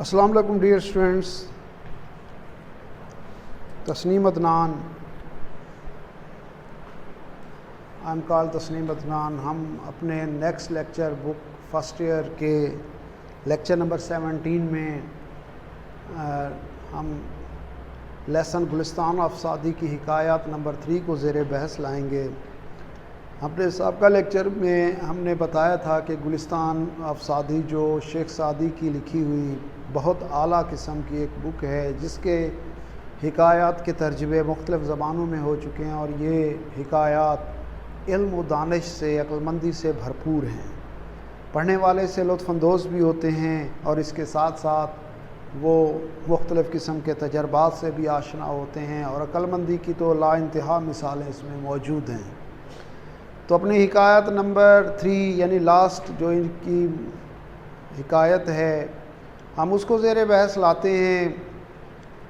السلام علیکم dear students. Tasneem Adnan, I am call Tasneem Adnan. ہم اپنے next lecture book first year کے لیکچر نمبر 17 میں ہم لیسن گلستان آف سعدی کی حکایات نمبر 3 کو زیر بحث لائیں گے. اپنے سابقہ لیکچر میں ہم نے بتایا تھا کہ گلستان آف سعدی جو شیخ سعدی کی لکھی ہوئی بہت اعلیٰ قسم کی ایک بک ہے، جس کے حکایات کے ترجمے مختلف زبانوں میں ہو چکے ہیں، اور یہ حکایات علم و دانش سے، عقلمندی سے بھرپور ہیں. پڑھنے والے سے لطف اندوز بھی ہوتے ہیں، اور اس کے ساتھ ساتھ وہ مختلف قسم کے تجربات سے بھی آشنا ہوتے ہیں، اور عقلمندی کی تو لا انتہا مثالیں اس میں موجود ہیں. تو اپنی حکایت نمبر 3 یعنی لاسٹ جو ان کی حکایت ہے، ہم اس کو زیر بحث لاتے ہیں.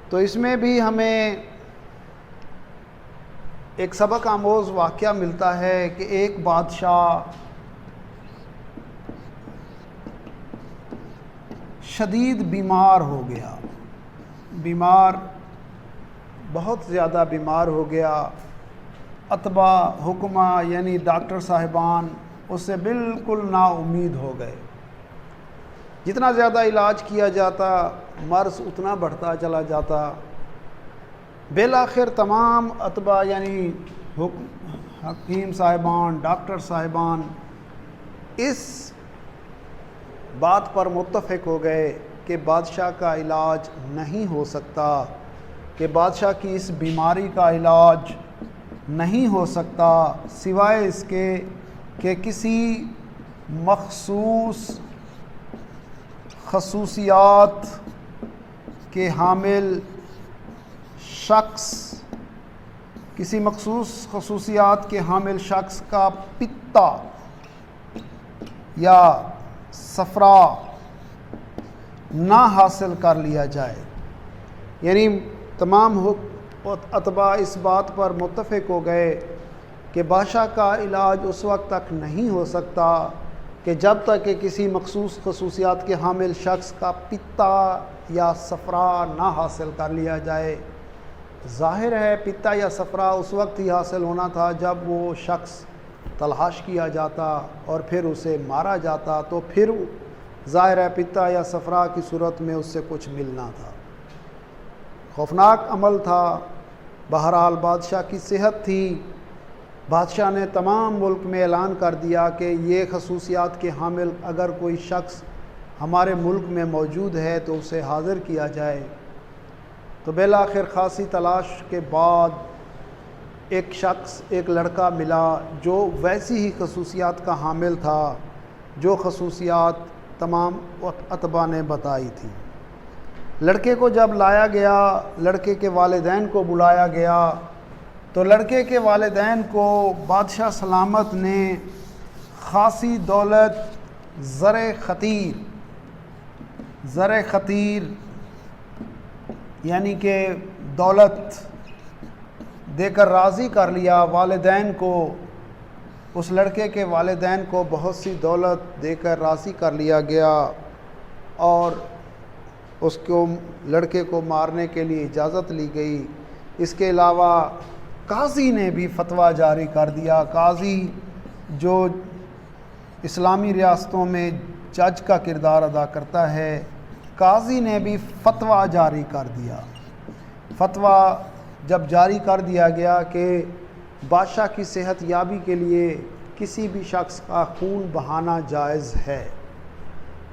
تو اس میں بھی ہمیں ایک سبق آموز واقعہ ملتا ہے کہ ایک بادشاہ شدید بیمار ہو گیا، بہت زیادہ بیمار ہو گیا. اتباع حکمہ یعنی ڈاکٹر صاحبان اس سے بالکل نا امید ہو گئے. جتنا زیادہ علاج کیا جاتا مرض اتنا بڑھتا چلا جاتا. بالآخر تمام اتباع یعنی حکیم صاحبان، ڈاکٹر صاحبان اس بات پر متفق ہو گئے کہ بادشاہ کا علاج نہیں ہو سکتا، کہ بادشاہ کی اس بیماری کا علاج نہیں ہو سکتا سوائے اس کے کہ کسی مخصوص خصوصیات کے حامل شخص کا پتا یا صفرا نہ حاصل کر لیا جائے. یعنی تمام اتباع اس بات پر متفق ہو گئے کہ بادشاہ کا علاج اس وقت تک نہیں ہو سکتا کہ جب تک کہ کسی مخصوص خصوصیات کے حامل شخص کا پتا یا صفرا نہ حاصل کر لیا جائے. ظاہر ہے پتا یا صفرا اس وقت ہی حاصل ہونا تھا جب وہ شخص تلاش کیا جاتا اور پھر اسے مارا جاتا، تو پھر ظاہر ہے پتا یا صفرا کی صورت میں اس سے کچھ ملنا تھا. خوفناک عمل تھا. بہرحال بادشاہ کی صحت تھی. بادشاہ نے تمام ملک میں اعلان کر دیا کہ یہ خصوصیات کے حامل اگر کوئی شخص ہمارے ملک میں موجود ہے تو اسے حاضر کیا جائے. تو بالآخر خاصی تلاش کے بعد ایک لڑکا ملا جو ویسی ہی خصوصیات کا حامل تھا جو خصوصیات تمام اتباع نے بتائی تھی. لڑکے کو جب لایا گیا، لڑکے کے والدین کو بلایا گیا، تو لڑکے کے والدین کو بادشاہ سلامت نے خاصی دولت زر خطیر یعنی کہ دولت دے کر راضی کر لیا. والدین کو، اس لڑکے کے والدین کو بہت سی دولت دے کر راضی کر لیا گیا، اور اس کو لڑکے کو مارنے کے لیے اجازت لی گئی. اس کے علاوہ قاضی نے بھی فتویٰ جاری کر دیا. قاضی جو اسلامی ریاستوں میں جج کا کردار ادا کرتا ہے، قاضی نے بھی فتویٰ جاری کر دیا. فتویٰ جب جاری کر دیا گیا کہ بادشاہ کی صحت یابی کے لیے کسی بھی شخص کا خون بہانا جائز ہے،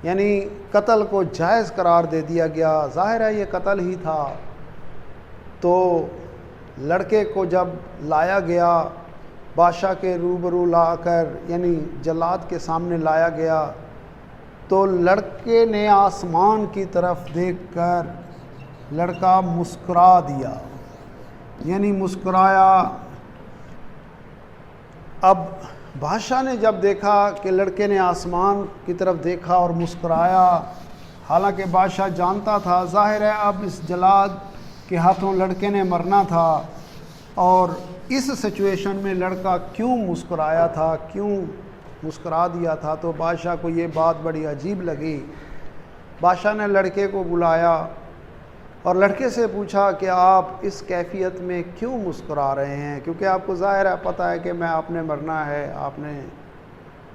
یعنی قتل کو جائز قرار دے دیا گیا. ظاہر ہے یہ قتل ہی تھا. تو لڑکے کو جب لایا گیا، بادشاہ کے روبرو لا کر یعنی جلاد کے سامنے لایا گیا، تو لڑکے نے آسمان کی طرف دیکھ کر لڑکا مسکرا دیا، یعنی مسکرایا. اب بادشاہ نے جب دیکھا کہ لڑکے نے آسمان کی طرف دیکھا اور مسکرایا، حالانکہ بادشاہ جانتا تھا ظاہر ہے اب اس جلاد کے ہاتھوں لڑکے نے مرنا تھا، اور اس سچویشن میں لڑکا کیوں مسکرایا تھا، کیوں مسکرا دیا تھا. تو بادشاہ کو یہ بات بڑی عجیب لگی. بادشاہ نے لڑکے کو بلایا اور لڑکے سے پوچھا کہ آپ اس کیفیت میں کیوں مسکرا رہے ہیں، کیونکہ آپ کو ظاہر ہے پتہ ہے کہ آپ نے مرنا ہے،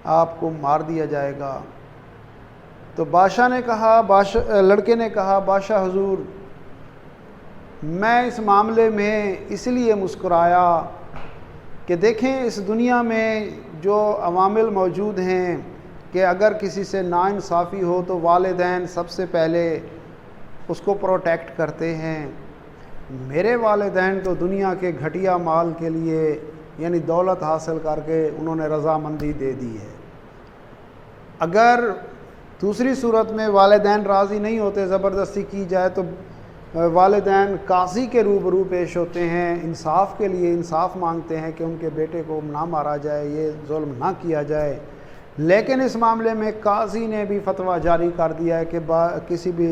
آپ کو مار دیا جائے گا۔ تو لڑکے نے کہا بادشاہ حضور، میں اس معاملے میں اس لیے مسکرایا کہ دیکھیں اس دنیا میں جو عوامل موجود ہیں کہ اگر کسی سے ناانصافی ہو تو والدین سب سے پہلے اس کو پروٹیکٹ کرتے ہیں۔ میرے والدین تو دنیا کے گھٹیا مال کے لیے یعنی دولت حاصل کر کے انہوں نے رضامندی دے دی ہے۔ اگر دوسری صورت میں والدین راضی نہیں ہوتے، زبردستی کی جائے، تو والدین قاضی کے روبرو پیش ہوتے ہیں، انصاف کے لیے انصاف مانگتے ہیں کہ ان کے بیٹے کو نہ مارا جائے، یہ ظلم نہ کیا جائے۔ لیکن اس معاملے میں قاضی نے بھی فتویٰ جاری کر دیا ہے کہ کسی بھی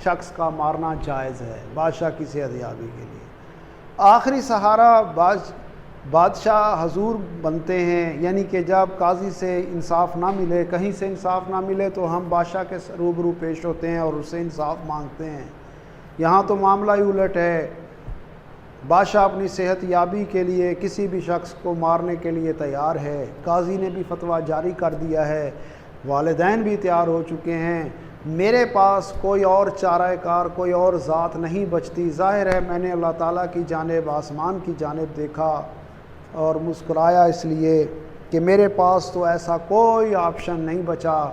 شخص کا مارنا جائز ہے بادشاہ کی صحت یابی کے لیے۔ آخری سہارا بادشاہ حضور بنتے ہیں، یعنی کہ جب قاضی سے انصاف نہ ملے، کہیں سے انصاف نہ ملے تو ہم بادشاہ کے روبرو پیش ہوتے ہیں اور اس سے انصاف مانگتے ہیں۔ یہاں تو معاملہ ہی الٹ ہے، بادشاہ اپنی صحت یابی کے لیے کسی بھی شخص کو مارنے کے لیے تیار ہے۔ قاضی نے بھی فتویٰ جاری کر دیا ہے، والدین بھی تیار ہو چکے ہیں۔ میرے پاس کوئی اور چارہ کار، کوئی اور ذات نہیں بچتی۔ ظاہر ہے میں نے اللہ تعالیٰ کی جانب، آسمان کی جانب دیکھا اور مسکرایا، اس لیے کہ میرے پاس تو ایسا کوئی آپشن نہیں بچا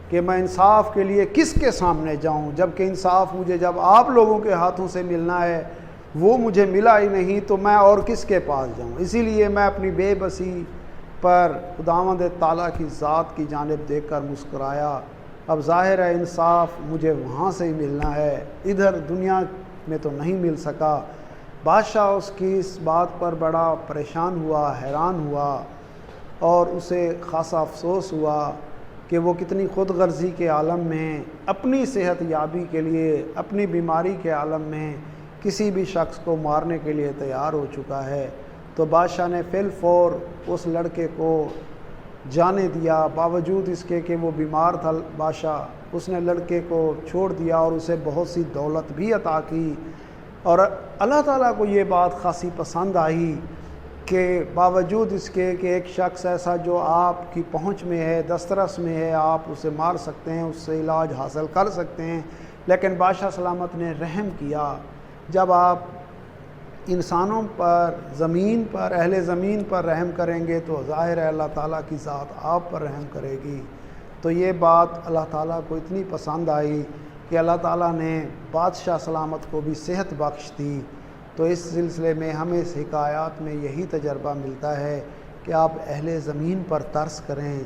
کہ میں انصاف کے لیے کس کے سامنے جاؤں، جبکہ انصاف مجھے جب آپ لوگوں کے ہاتھوں سے ملنا ہے وہ مجھے ملا ہی نہیں، تو میں اور کس کے پاس جاؤں۔ اسی لیے میں اپنی بے بسی پر خداوند تعالیٰ کی ذات کی جانب دیکھ کر مسکرایا۔ اب ظاہر ہے انصاف مجھے وہاں سے ہی ملنا ہے، ادھر دنیا میں تو نہیں مل سکا۔ بادشاہ اس کی اس بات پر بڑا پریشان ہوا، حیران ہوا، اور اسے خاصا افسوس ہوا کہ وہ کتنی خود غرضی کے عالم میں، اپنی صحت یابی کے لیے، اپنی بیماری کے عالم میں کسی بھی شخص کو مارنے کے لیے تیار ہو چکا ہے۔ تو بادشاہ نے فی الفور اس لڑکے کو جانے دیا، باوجود اس کے کہ وہ بیمار تھا بادشاہ، اس نے لڑکے کو چھوڑ دیا اور اسے بہت سی دولت بھی عطا کی۔ اور اللہ تعالیٰ کو یہ بات خاصی پسند آئی کہ باوجود اس کے کہ ایک شخص ایسا جو آپ کی پہنچ میں ہے، دسترس میں ہے، آپ اسے مار سکتے ہیں، اس سے علاج حاصل کر سکتے ہیں، لیکن بادشاہ سلامت نے رحم کیا۔ جب آپ انسانوں پر، زمین پر، اہل زمین پر رحم کریں گے تو ظاہر ہے اللہ تعالیٰ کی ذات آپ پر رحم کرے گی۔ تو یہ بات اللہ تعالیٰ کو اتنی پسند آئی کہ اللہ تعالیٰ نے بادشاہ سلامت کو بھی صحت بخش دی۔ تو اس سلسلے میں ہمیں اس حکایات میں یہی تجربہ ملتا ہے کہ آپ اہل زمین پر ترس کریں،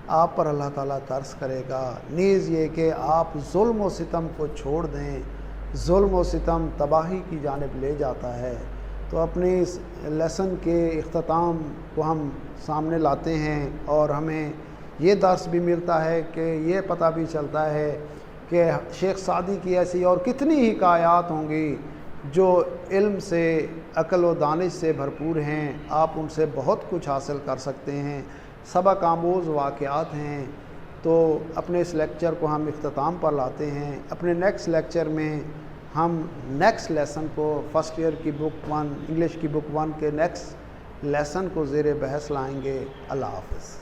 آپ پر اللہ تعالیٰ ترس کرے گا۔ نیز یہ کہ آپ ظلم و ستم کو چھوڑ دیں، ظلم و ستم تباہی کی جانب لے جاتا ہے۔ تو اپنے اس لیسن کے اختتام کو ہم سامنے لاتے ہیں اور ہمیں یہ درس بھی ملتا ہے کہ یہ پتہ بھی چلتا ہے کہ شیخ سعدی کی ایسی اور کتنی حکایات ہوں گی جو علم سے، عقل و دانش سے بھرپور ہیں، آپ ان سے بہت کچھ حاصل کر سکتے ہیں، سبق آموز واقعات ہیں۔ تو اپنے اس لیکچر کو ہم اختتام پر لاتے ہیں۔ اپنے نیکسٹ لیکچر میں ہم نیکسٹ لیسن کو، فرسٹ ایئر کی بک 1، انگلش کی بک 1 کے نیکسٹ لیسن کو زیر بحث لائیں گے۔ اللہ حافظ۔